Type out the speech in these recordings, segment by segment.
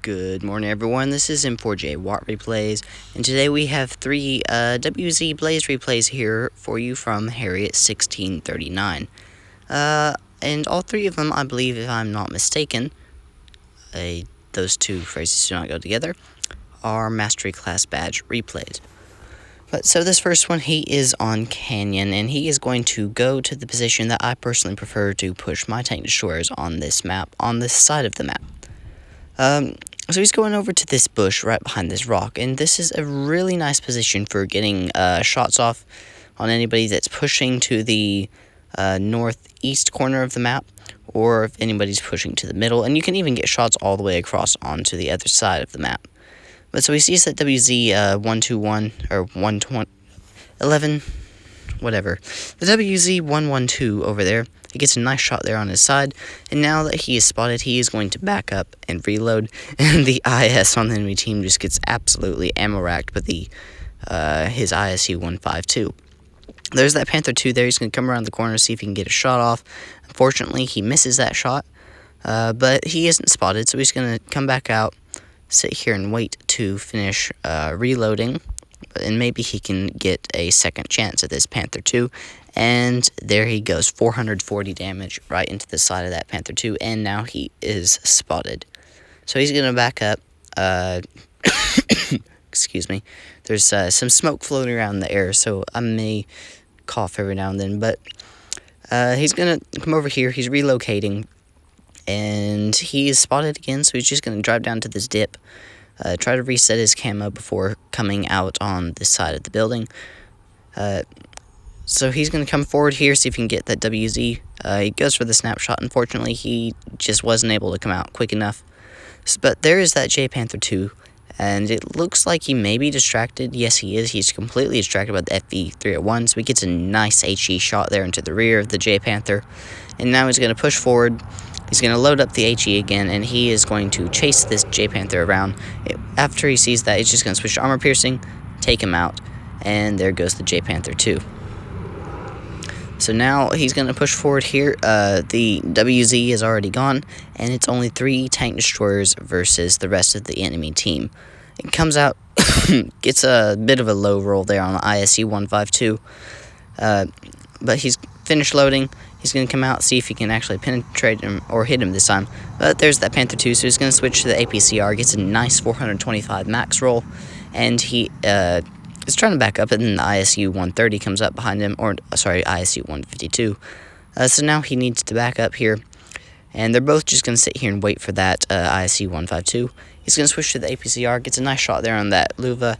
Good morning, everyone. This is M4J Watt Replays, and today we have three WZ Blaze replays here for you from Harriet1639. And all three of them, I believe, if I'm not mistaken, those two phrases do not go together, are Mastery Class Badge replays. But so this first one, he is on Canyon, and he is going to go to the position that I personally prefer to push my tank destroyers on this map, on this side of the map. So he's going over to this bush right behind this rock, and this is a really nice position for getting shots off on anybody that's pushing to the northeast corner of the map, or if anybody's pushing to the middle, and you can even get shots all the way across onto the other side of the map. But so he sees that WZ 121 or 111, whatever, the WZ 112 over there. He gets a nice shot there on his side, and now that he is spotted, he is going to back up and reload, and the IS on the enemy team just gets absolutely ammo-racked with the his ISU 152. There's that Panther 2 there. He's going to come around the corner, see if he can get a shot off. Unfortunately, he misses that shot, but he isn't spotted, so he's going to come back out, sit here and wait to finish reloading, and maybe he can get a second chance at this Panther 2, and there he goes, 440 damage right into the side of that Panther 2, and now he is spotted. So he's going to back up, excuse me, there's some smoke floating around in the air, so I may cough every now and then, but he's going to come over here, he's relocating, and he is spotted again, so he's just going to drive down to this dip, try to reset his camo before coming out on this side of the building. So he's going to come forward here, see if he can get that WZ. He goes for the snapshot. Unfortunately, he just wasn't able to come out quick enough. But there is that J Panther 2, and it looks like he may be distracted. Yes, he is. He's completely distracted by the FV301, so he gets a nice HE shot there into the rear of the J Panther. And now he's going to push forward. He's going to load up the HE again, and he is going to chase this J Panther around. After he sees that, he's just going to switch to armor piercing, take him out, and there goes the J Panther 2. So now he's going to push forward here. The WZ is already gone, and it's only 3 tank destroyers versus the rest of the enemy team. It comes out, gets a bit of a low roll there on the ISU 152, but he's finished loading. He's going to come out, see if he can actually penetrate him or hit him this time. But there's that Panther 2, so he's going to switch to the APCR, gets a nice 425 max roll, and he is trying to back up, and then the ISU 130 comes up behind him, or sorry, ISU 152. So now he needs to back up here, and they're both just going to sit here and wait for that ISU 152. He's going to switch to the APCR, gets a nice shot there on that Luva,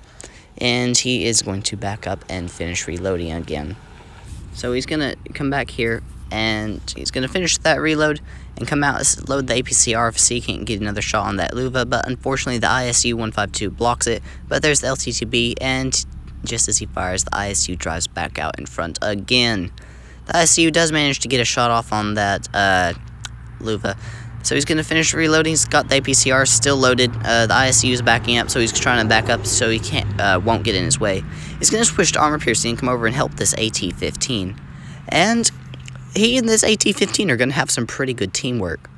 and he is going to back up and finish reloading again. So he's going to come back here, and he's going to finish that reload and come out, load the APCR if he can't get another shot on that Luva, but unfortunately the ISU 152 blocks it. But there's the LTTB, and just as he fires, the ISU drives back out in front again. The ISU does manage to get a shot off on that Luva, so he's going to finish reloading. He's got the APCR still loaded. The ISU is backing up, so he's trying to back up so he won't get in his way. He's going to switch to armor piercing and come over and help this AT-15, and he and this AT-15 are going to have some pretty good teamwork.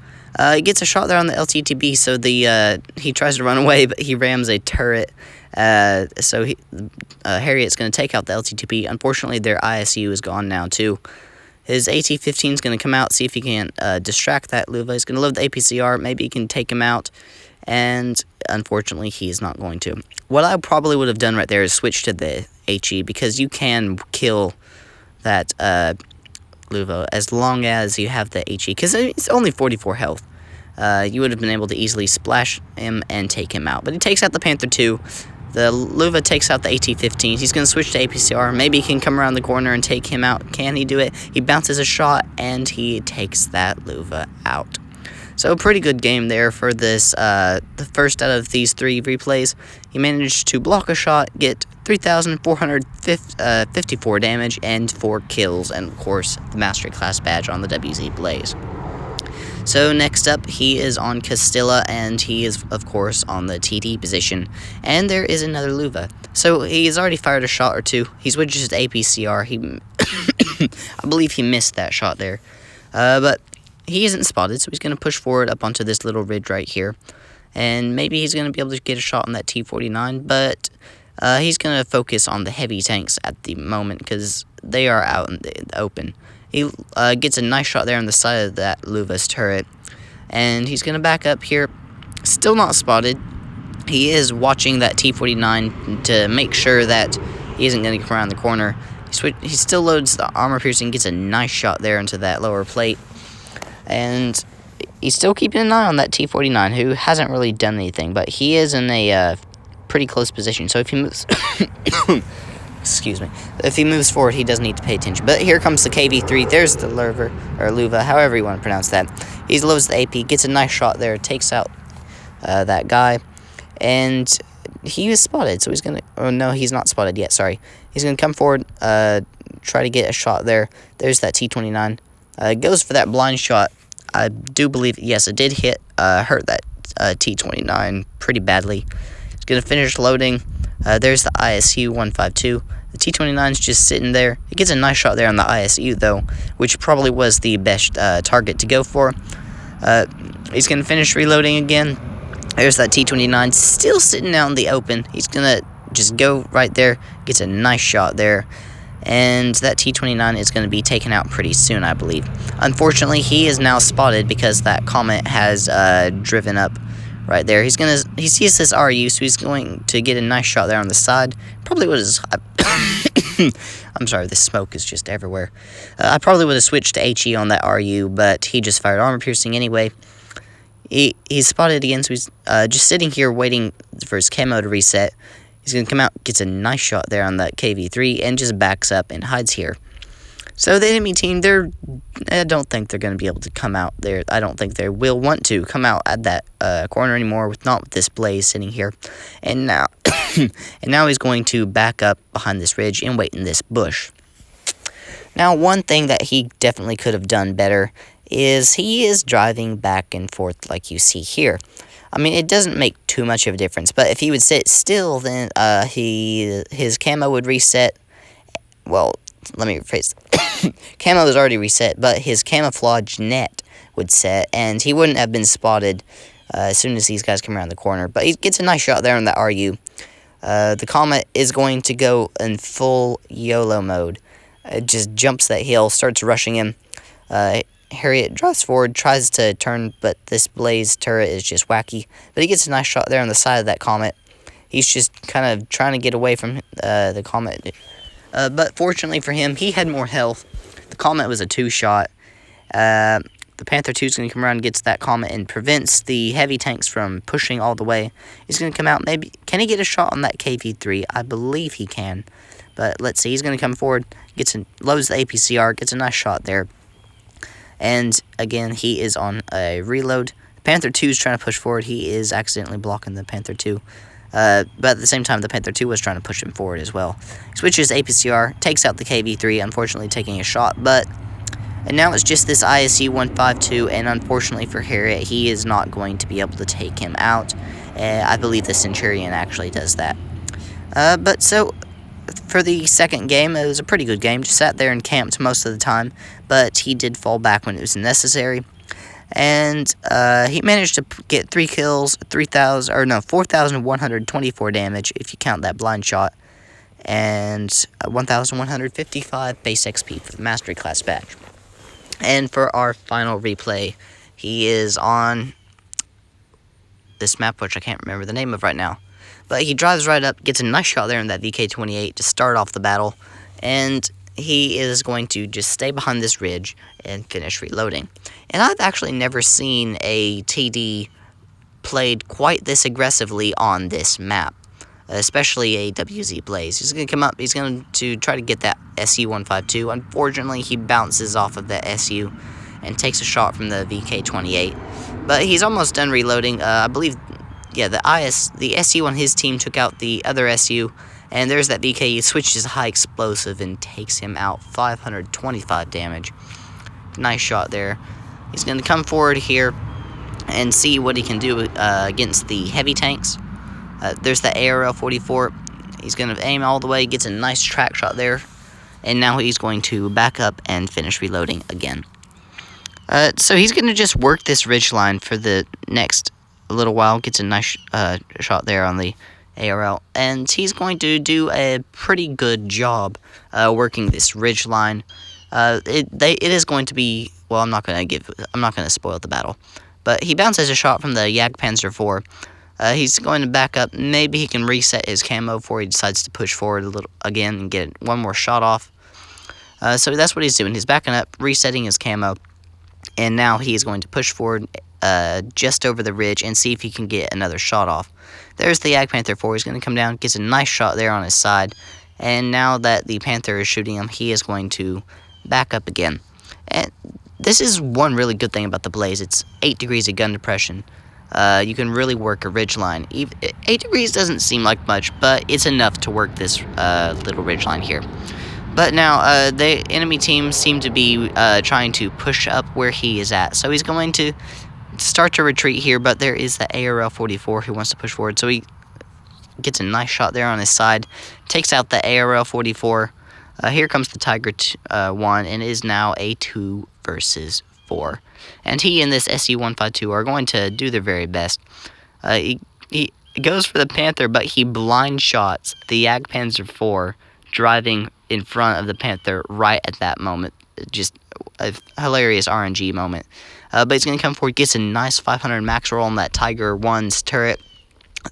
He gets a shot there on the LTTB, so he tries to run away, but he rams a turret. So Harriet's going to take out the LTTB. Unfortunately, their ISU is gone now, too. His AT-15 is going to come out, see if he can distract that Luva. He's going to load the APCR. Maybe he can take him out. And unfortunately, he is not going to. What I probably would have done right there is switch to the HE, because you can kill that Luva as long as you have the HE, because it's only 44 health. You would have been able to easily splash him and take him out. But he takes out the Panther 2. The Luva takes out the AT-15. He's going to switch to APCR. Maybe he can come around the corner and take him out. Can he do it? He bounces a shot, and he takes that Luva out. So a pretty good game there for this, the first out of these 3 replays. He managed to block a shot, get 3,454 damage, and 4 kills, and of course, the Mastery Class Badge on the WZ Blaze. So next up, he is on Castilla, and he is, of course, on the TD position. And there is another Luva. So he has already fired a shot or 2. He switches to APCR. I believe he missed that shot there. But he isn't spotted, so he's going to push forward up onto this little ridge right here. and maybe he's going to be able to get a shot on that T-49, but he's going to focus on the heavy tanks at the moment because they are out in the open. He gets a nice shot there on the side of that Luva's turret, and he's going to back up here. Still not spotted. He is watching that T-49 to make sure that he isn't going to come around the corner. He still loads the armor piercing, gets a nice shot there into that lower plate, and he's still keeping an eye on that T-49, who hasn't really done anything, but he is in a pretty close position. So if he moves, excuse me, if he moves forward, he doesn't need to pay attention. But here comes the KV-3. There's the Luva, however you want to pronounce that. He loads the AP, gets a nice shot there, takes out that guy, and he was spotted. So he's gonna. Oh no, he's not spotted yet. Sorry. He's gonna come forward, try to get a shot there. There's that T-29. Goes for that blind shot. I do believe, yes, it did hurt that T-29 pretty badly. He's going to finish loading. There's the ISU-152. The T-29 is just sitting there. He gets a nice shot there on the ISU, though, which probably was the best target to go for. He's going to finish reloading again. There's that T-29 still sitting out in the open. He's going to just go right there, gets a nice shot there. And that T-29 is going to be taken out pretty soon, I believe. Unfortunately, he is now spotted because that Comet has driven up right there. He sees this RU, so he's going to get a nice shot there on the side. Probably would have... I'm sorry, the smoke is just everywhere. I probably would have switched to HE on that RU, but he just fired armor piercing anyway. He's spotted again, so he's just sitting here waiting for his camo to reset. He's going to come out, gets a nice shot there on that KV-3, and just backs up and hides here. So the enemy team, I don't think they're going to be able to come out there. I don't think they will want to come out at that corner anymore, not with this Blaze sitting here. And now, he's going to back up behind this ridge and wait in this bush. Now, one thing that he definitely could have done better is he is driving back and forth like you see here. I mean, it doesn't make too much of a difference, but if he would sit still, then his camo would reset. Well, let me rephrase. Camo is already reset, but his camouflage net would set, and he wouldn't have been spotted as soon as these guys come around the corner. But he gets a nice shot there on that RU. The Comet is going to go in full YOLO mode. It just jumps that hill, starts rushing him. Harriet drives forward, tries to turn, but this Blaze turret is just wacky. But he gets a nice shot there on the side of that Comet. He's just kind of trying to get away from the Comet. But fortunately for him, he had more health. The Comet was a 2-shot. The Panther 2 is going to come around and gets that Comet and prevents the heavy tanks from pushing all the way. He's going to come out, maybe. Can he get a shot on that KV-3? I believe he can. But let's see. He's going to come forward, loads the APCR, gets a nice shot there. And again, he is on a reload. Panther 2 is trying to push forward. He is accidentally blocking the Panther 2. But at the same time, the Panther 2 was trying to push him forward as well. He switches APCR, takes out the KV-3, unfortunately taking a shot. And now it's just this ISU-152, and unfortunately for Harriet, he is not going to be able to take him out. I believe the Centurion actually does that. So for the second game, it was a pretty good game. Just sat there and camped most of the time, but he did fall back when it was necessary. And he managed to get 3 kills, 4,124 damage if you count that blind shot, and 1,155 base XP for the Mastery Class badge. And for our final replay, he is on this map, which I can't remember the name of right now. But he drives right up, gets a nice shot there in that VK-28 to start off the battle, and he is going to just stay behind this ridge and finish reloading. And I've actually never seen a TD played quite this aggressively on this map, especially a WZ Blaze. He's going to come up, he's going to try to get that SU-152. Unfortunately, he bounces off of that SU and takes a shot from the VK-28. But he's almost done reloading. I believe... Yeah, the SU on his team took out the other SU, and there's that VK. He switches high explosive and takes him out, 525 damage. Nice shot there. He's going to come forward here and see what he can do against the heavy tanks. There's the ARL-44. He's going to aim all the way, gets a nice track shot there, and now he's going to back up and finish reloading again. So he's going to just work this ridge line for the next a little while, gets a nice shot there on the ARL, and he's going to do a pretty good job working this ridge line. It is going to be, well, I'm not going to spoil the battle, but he bounces a shot from the Jagdpanzer IV. He's going to back up. Maybe he can reset his camo before he decides to push forward a little again and get one more shot off. So that's what he's doing. He's backing up, resetting his camo, and now he is going to push forward just over the ridge and see if he can get another shot off. There's the Jagdpanther IV. He's going to come down, gets a nice shot there on his side, and now that the Panther is shooting him, he is going to back up again. And this is one really good thing about the Blaze. It's 8 degrees of gun depression. You can really work a ridge line. 8 degrees doesn't seem like much, but it's enough to work this little ridge line here. But now the enemy team seem to be trying to push up where he is at. So he's going to start to retreat here, but there is the ARL-44 who wants to push forward. So he gets a nice shot there on his side, takes out the ARL-44. Here comes the Tiger 1, and it is now a 2 versus 4. And he and this SU-152 are going to do their very best. He goes for the Panther, but he blind shots the Jagdpanzer IV driving in front of the Panther right at that moment. Just a hilarious RNG moment. But he's going to come forward, gets a nice 500 max roll on that Tiger 1's turret.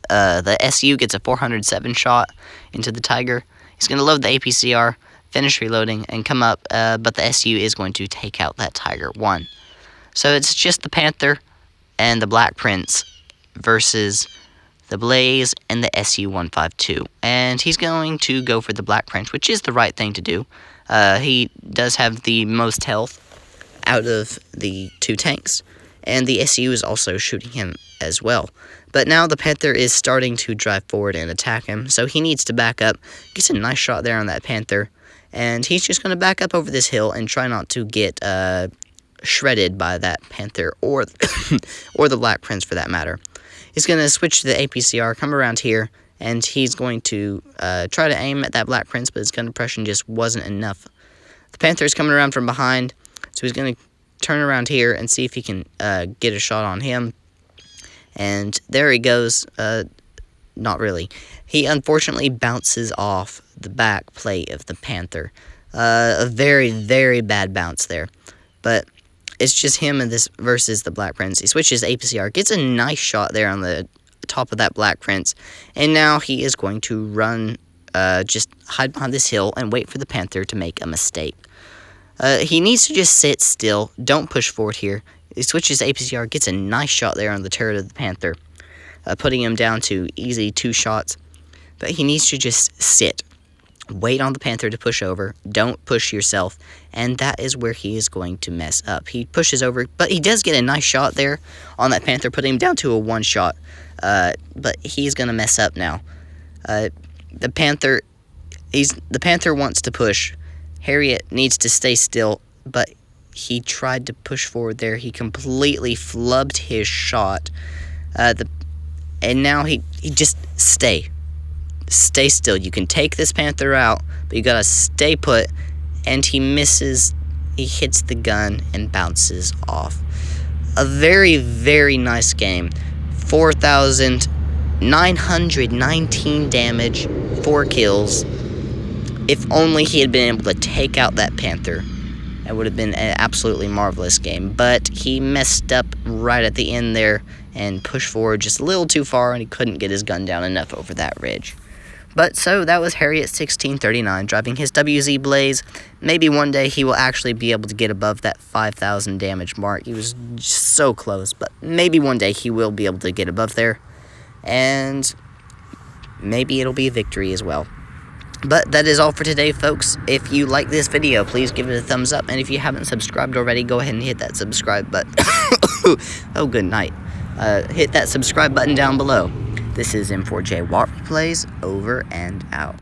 The SU gets a 407 shot into the Tiger. He's going to load the APCR, finish reloading, and come up, but the SU is going to take out that Tiger 1. So it's just the Panther and the Black Prince versus the Blaze and the SU-152. And he's going to go for the Black Prince, which is the right thing to do. He does have the most health out of the 2 tanks, and the SU is also shooting him as well. But now the Panther is starting to drive forward and attack him, so he needs to back up. Gets a nice shot there on that Panther, and he's just going to back up over this hill and try not to get shredded by that Panther or or the Black Prince for that matter. He's going to switch to the APCR, come around here, and he's going to try to aim at that Black Prince, but his gun depression just wasn't enough. The Panther's coming around from behind, so he's going to turn around here and see if he can get a shot on him. And there he goes. Not really. He unfortunately bounces off the back plate of the Panther. A very, very bad bounce there. But it's just him and this versus the Black Prince. He switches APCR, gets a nice shot there on the top of that Black Prince, and now he is going to run, just hide behind this hill and wait for the Panther to make a mistake. He needs to just sit still, don't push forward here. He switches APCR, gets a nice shot there on the turret of the Panther, putting him down to easy 2 shots, but he needs to just sit. Wait on the Panther to push over. Don't push yourself. And that is where he is going to mess up. He pushes over, but he does get a nice shot there on that Panther, putting him down to a 1 shot. But he's going to mess up now. The Panther wants to push. Harriet needs to stay still, but he tried to push forward there. He completely flubbed his shot. And now he just stay still. You can take this Panther out, but you gotta stay put. And he misses. He hits the gun and bounces off. A very, very nice game. 4,919 damage, 4 kills. If only he had been able to take out that Panther, it would have been an absolutely marvelous game. But he messed up right at the end there and pushed forward just a little too far, and he couldn't get his gun down enough over that ridge. But so that was Harriet1639 driving his WZ Blaze. Maybe one day he will actually be able to get above that 5,000 damage mark. He was just so close, but maybe one day he will be able to get above there. And maybe it'll be a victory as well. But that is all for today, folks. If you like this video, please give it a thumbs up. And if you haven't subscribed already, go ahead and hit that subscribe button. Oh, good night. Hit that subscribe button down below. This is M4J Watt Plays, over and out.